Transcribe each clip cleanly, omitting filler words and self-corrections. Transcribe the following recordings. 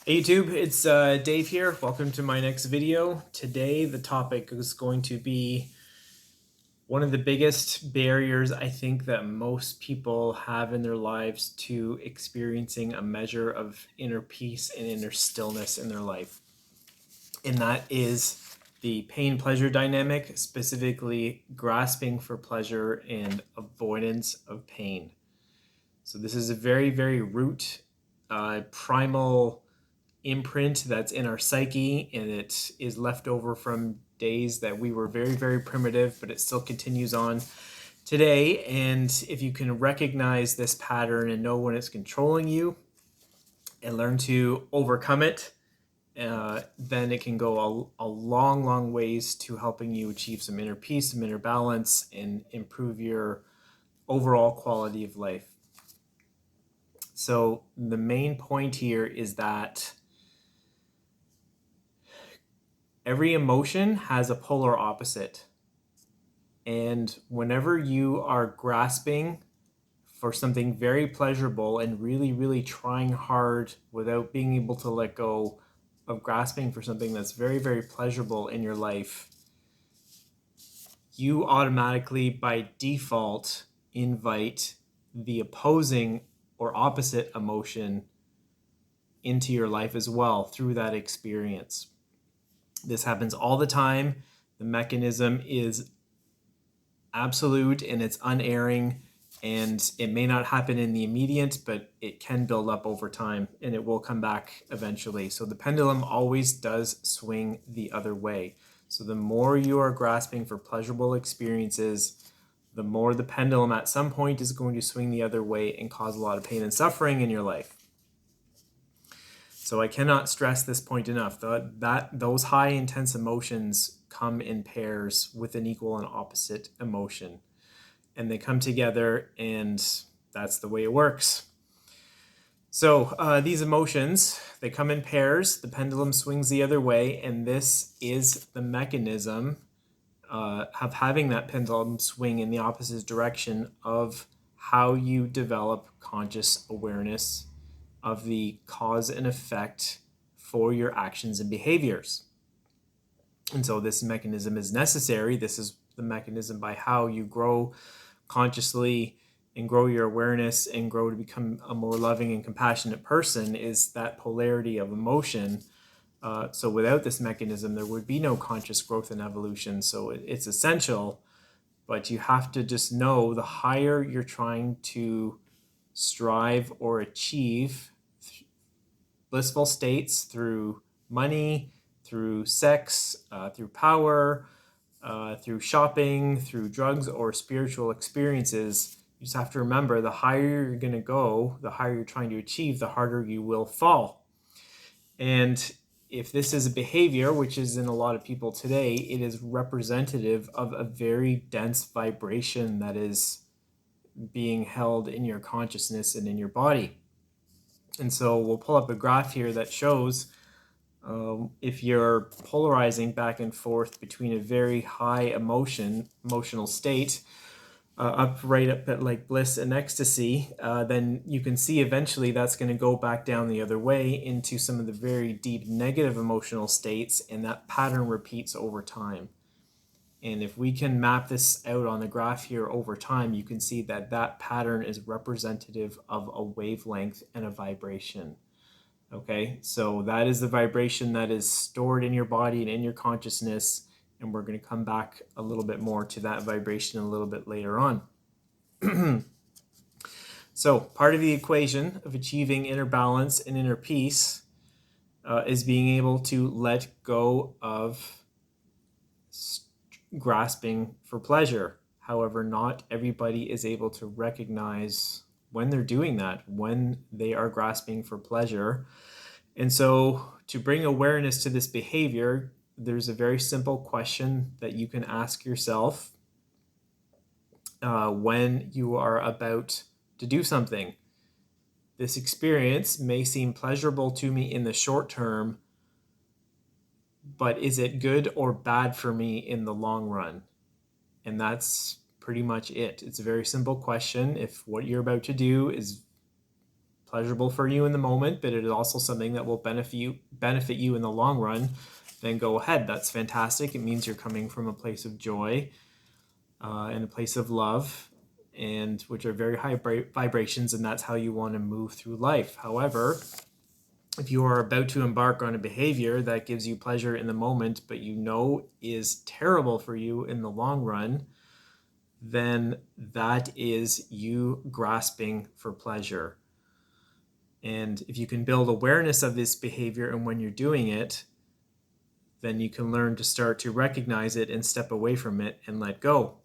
Hey YouTube, it's Dave here. Welcome to my next video. Today the topic is going to be one of the biggest barriers I think that most people have in their lives to experiencing a measure of inner peace and inner stillness in their life. And that is the pain-pleasure dynamic, specifically grasping for pleasure and avoidance of pain. So this is a very, very root, primal imprint that's in our psyche, and it is left over from days that we were very, very primitive, but it still continues on today. And if you can recognize this pattern and know when it's controlling you and learn to overcome it, then it can go a long, long ways to helping you achieve some inner peace, some inner balance, and improve your overall quality of life. So the main point here is that every emotion has a polar opposite. And whenever you are grasping for something very pleasurable and really, really trying hard without being able to let go of grasping for something that's very, very pleasurable in your life, you automatically, by default, invite the opposing or opposite emotion into your life as well through that experience. This happens all the time. The mechanism is absolute and it's unerring, and it may not happen in the immediate, but it can build up over time and it will come back eventually. So the pendulum always does swing the other way. So the more you are grasping for pleasurable experiences, the more the pendulum at some point is going to swing the other way and cause a lot of pain and suffering in your life. So I cannot stress this point enough, that those high intense emotions come in pairs with an equal and opposite emotion. And they come together, and that's the way it works. So these emotions, they come in pairs, the pendulum swings the other way, and this is the mechanism of having that pendulum swing in the opposite direction of how you develop conscious awareness of the cause and effect for your actions and behaviors. And so this mechanism is necessary. This is the mechanism by how you grow consciously and grow your awareness and grow to become a more loving and compassionate person, is that polarity of emotion. So without this mechanism, there would be no conscious growth and evolution. So it's essential, but you have to just know the higher you're trying to strive or achieve blissful states through money, through sex, through power, through shopping, through drugs, or spiritual experiences, you just have to remember the higher you're going to go, the higher you're trying to achieve, the harder you will fall. And if this is a behavior, which is in a lot of people today, it is representative of a very dense vibration that is being held in your consciousness and in your body. And so we'll pull up a graph here that shows if you're polarizing back and forth between a very high emotional state, right up at like bliss and ecstasy, then you can see eventually that's going to go back down the other way into some of the very deep negative emotional states, and that pattern repeats over time. And if we can map this out on the graph here over time, you can see that that pattern is representative of a wavelength and a vibration. Okay, so that is the vibration that is stored in your body and in your consciousness, and we're going to come back a little bit more to that vibration a little bit later on. So part of the equation of achieving inner balance and inner peace is being able to let go of grasping for pleasure. However, not everybody is able to recognize when they're doing that, when they are grasping for pleasure. And so to bring awareness to this behavior, there's a very simple question that you can ask yourself when you are about to do something. This experience may seem pleasurable to me in the short term, but is it good or bad for me in the long run? And that's pretty much it. It's a very simple question. If what you're about to do is pleasurable for you in the moment, but it is also something that will benefit you in the long run, then go ahead. That's fantastic. It means you're coming from a place of joy and a place of love, and which are very high vibrations, and that's how you want to move through life. However, if you are about to embark on a behavior that gives you pleasure in the moment, but you know is terrible for you in the long run, then that is you grasping for pleasure. And if you can build awareness of this behavior and when you're doing it, then you can learn to start to recognize it and step away from it and let go.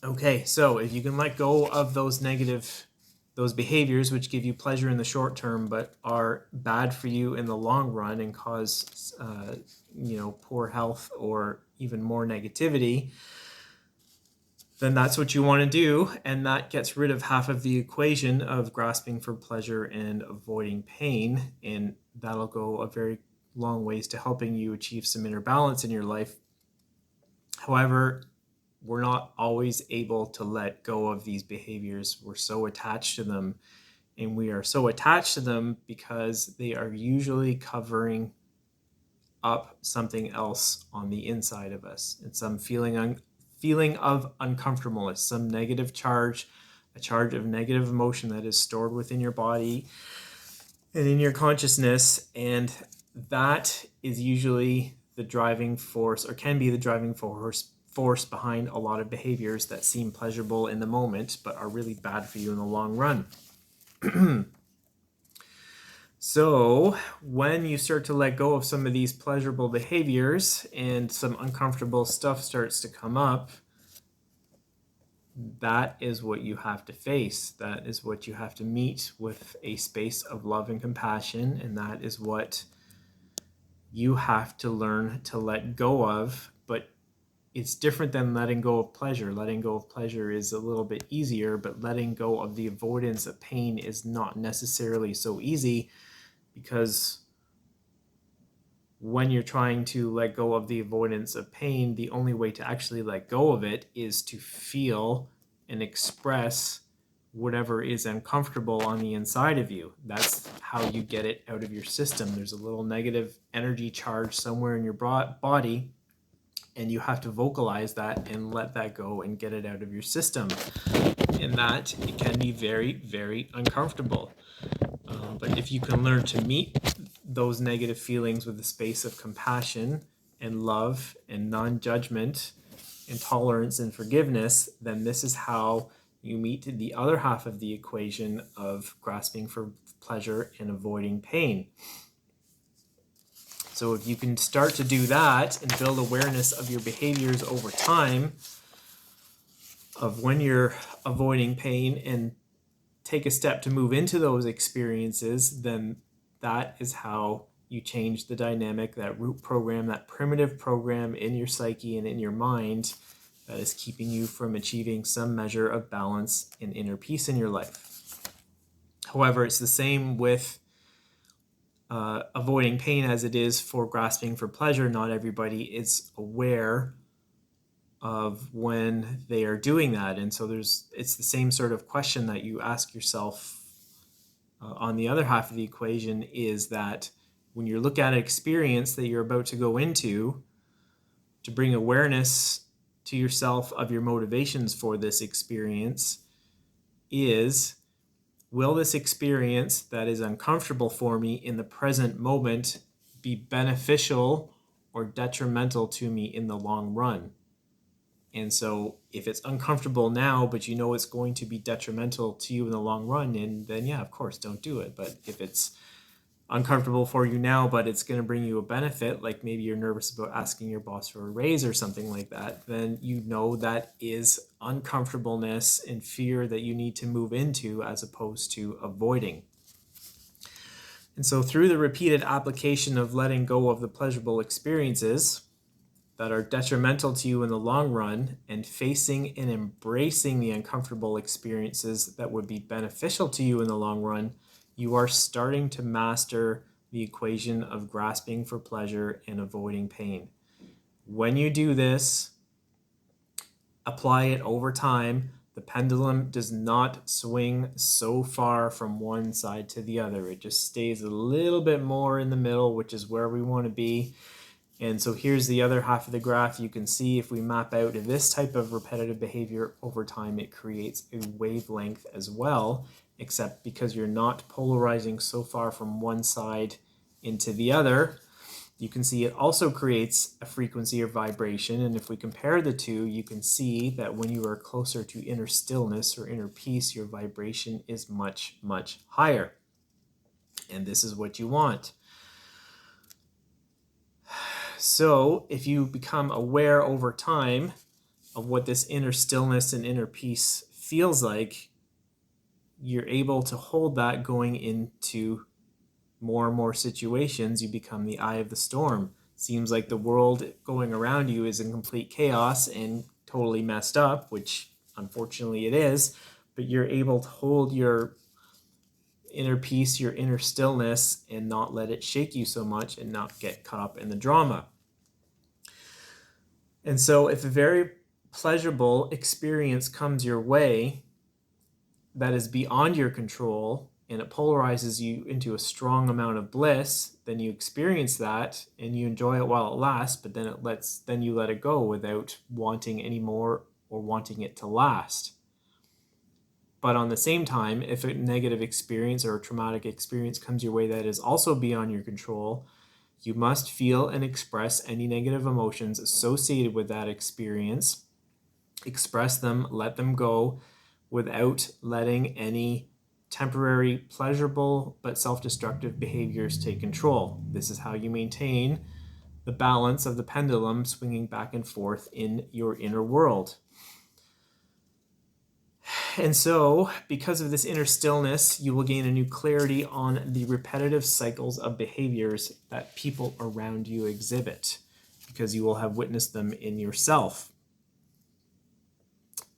Okay, so if you can let go of those behaviors which give you pleasure in the short term but are bad for you in the long run and cause poor health or even more negativity, then that's what you want to do, and that gets rid of half of the equation of grasping for pleasure and avoiding pain, and that'll go a very long ways to helping you achieve some inner balance in your life. However, we're not always able to let go of these behaviors. We're so attached to them, and we are so attached to them because they are usually covering up something else on the inside of us. It's some feeling of uncomfortableness, some negative charge, a charge of negative emotion that is stored within your body and in your consciousness, and that is usually the driving force, or can be the driving force behind a lot of behaviors that seem pleasurable in the moment but are really bad for you in the long run. So when you start to let go of some of these pleasurable behaviors and some uncomfortable stuff starts to come up, that is what you have to face. That is what you have to meet with a space of love and compassion, and that is what you have to learn to let go of. But it's different than letting go of pleasure. Letting go of pleasure is a little bit easier, but letting go of the avoidance of pain is not necessarily so easy, because when you're trying to let go of the avoidance of pain, the only way to actually let go of it is to feel and express whatever is uncomfortable on the inside of you. That's how you get it out of your system. There's a little negative energy charge somewhere in your body, and you have to vocalize that and let that go and get it out of your system. And that it can be very, very uncomfortable. But if you can learn to meet those negative feelings with a space of compassion and love and non-judgment and tolerance and forgiveness, then this is how you meet the other half of the equation of grasping for pleasure and avoiding pain. So if you can start to do that and build awareness of your behaviors over time, of when you're avoiding pain, and take a step to move into those experiences, then that is how you change the dynamic, that root program, that primitive program in your psyche and in your mind that is keeping you from achieving some measure of balance and inner peace in your life. However, it's the same with avoiding pain as it is for grasping for pleasure. Not everybody is aware of when they are doing that, and so it's the same sort of question that you ask yourself on the other half of the equation, is that when you look at an experience that you're about to go into, to bring awareness to yourself of your motivations for this experience is, will this experience that is uncomfortable for me in the present moment be beneficial or detrimental to me in the long run? And so if it's uncomfortable now, but you know it's going to be detrimental to you in the long run, and then yeah, of course, don't do it. But if it's uncomfortable for you now, but it's going to bring you a benefit, like maybe you're nervous about asking your boss for a raise or something like that, then you know that is uncomfortableness and fear that you need to move into as opposed to avoiding. And so through the repeated application of letting go of the pleasurable experiences that are detrimental to you in the long run, and facing and embracing the uncomfortable experiences that would be beneficial to you in the long run, you are starting to master the equation of grasping for pleasure and avoiding pain. When you do this, apply it over time, The pendulum does not swing so far from one side to the other. It just stays a little bit more in the middle, which is where we want to be. And so here's the other half of the graph. You can see if we map out this type of repetitive behavior over time, it creates a wavelength as well, except because you're not polarizing so far from one side into the other, you can see it also creates a frequency or vibration. And if we compare the two, you can see that when you are closer to inner stillness or inner peace, your vibration is much, much higher. And this is what you want. So if you become aware over time of what this inner stillness and inner peace feels like, you're able to hold that going into more and more situations. You become the eye of the storm. Seems like the world going around you is in complete chaos and totally messed up, which unfortunately it is, but you're able to hold your inner peace, your inner stillness, and not let it shake you so much and not get caught up in the drama. And so if a very pleasurable experience comes your way that is beyond your control, and it polarizes you into a strong amount of bliss, then you experience that and you enjoy it while it lasts, but then you let it go without wanting any more or wanting it to last. But on the same time, if a negative experience or a traumatic experience comes your way that is also beyond your control, you must feel and express any negative emotions associated with that experience. Express them, let them go, without letting any temporary, pleasurable, but self-destructive behaviors take control. This is how you maintain the balance of the pendulum swinging back and forth in your inner world. And so, because of this inner stillness, you will gain a new clarity on the repetitive cycles of behaviors that people around you exhibit, because you will have witnessed them in yourself.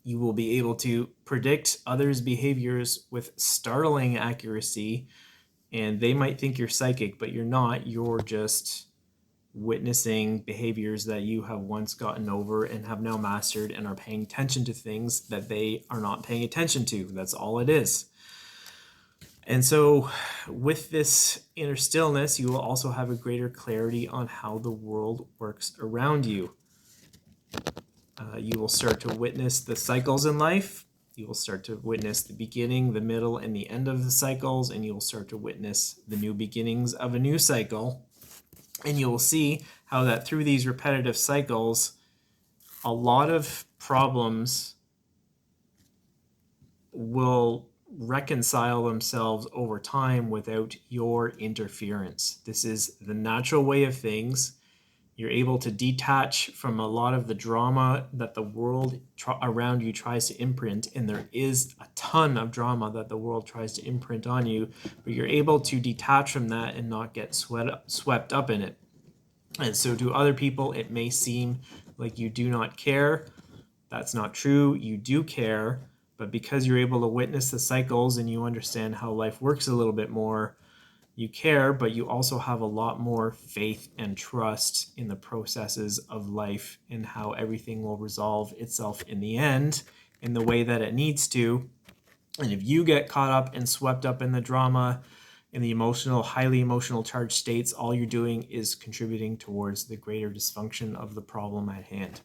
You will be able to predict others' behaviors with startling accuracy, and they might think you're psychic, but you're not. You're just witnessing behaviors that you have once gotten over and have now mastered and are paying attention to things that they are not paying attention to. That's all it is. And so with this inner stillness, you will also have a greater clarity on how the world works around you. You will start to witness the cycles in life. You will start to witness the beginning, the middle, and the end of the cycles, and you will start to witness the new beginnings of a new cycle. And you will see how that through these repetitive cycles, a lot of problems will reconcile themselves over time without your interference. This is the natural way of things. You're able to detach from a lot of the drama that the world around you tries to imprint, and there is a ton of drama that the world tries to imprint on you, but you're able to detach from that and not get swept up in it. And so to other people, it may seem like you do not care. That's not true. You do care, but because you're able to witness the cycles and you understand how life works a little bit more, you care, but you also have a lot more faith and trust in the processes of life and how everything will resolve itself in the end in the way that it needs to. And if you get caught up and swept up in the drama, in the emotional, highly emotional charged states, all you're doing is contributing towards the greater dysfunction of the problem at hand.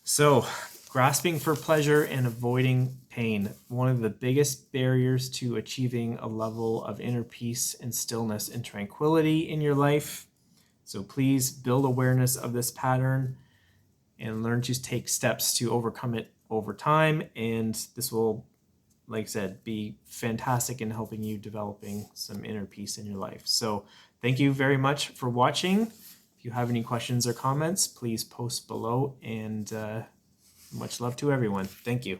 So, grasping for pleasure and avoiding pain. One of the biggest barriers to achieving a level of inner peace and stillness and tranquility in your life. So please build awareness of this pattern and learn to take steps to overcome it over time. And this will, like I said, be fantastic in helping you developing some inner peace in your life. So thank you very much for watching. If you have any questions or comments, please post below, and much love to everyone. Thank you.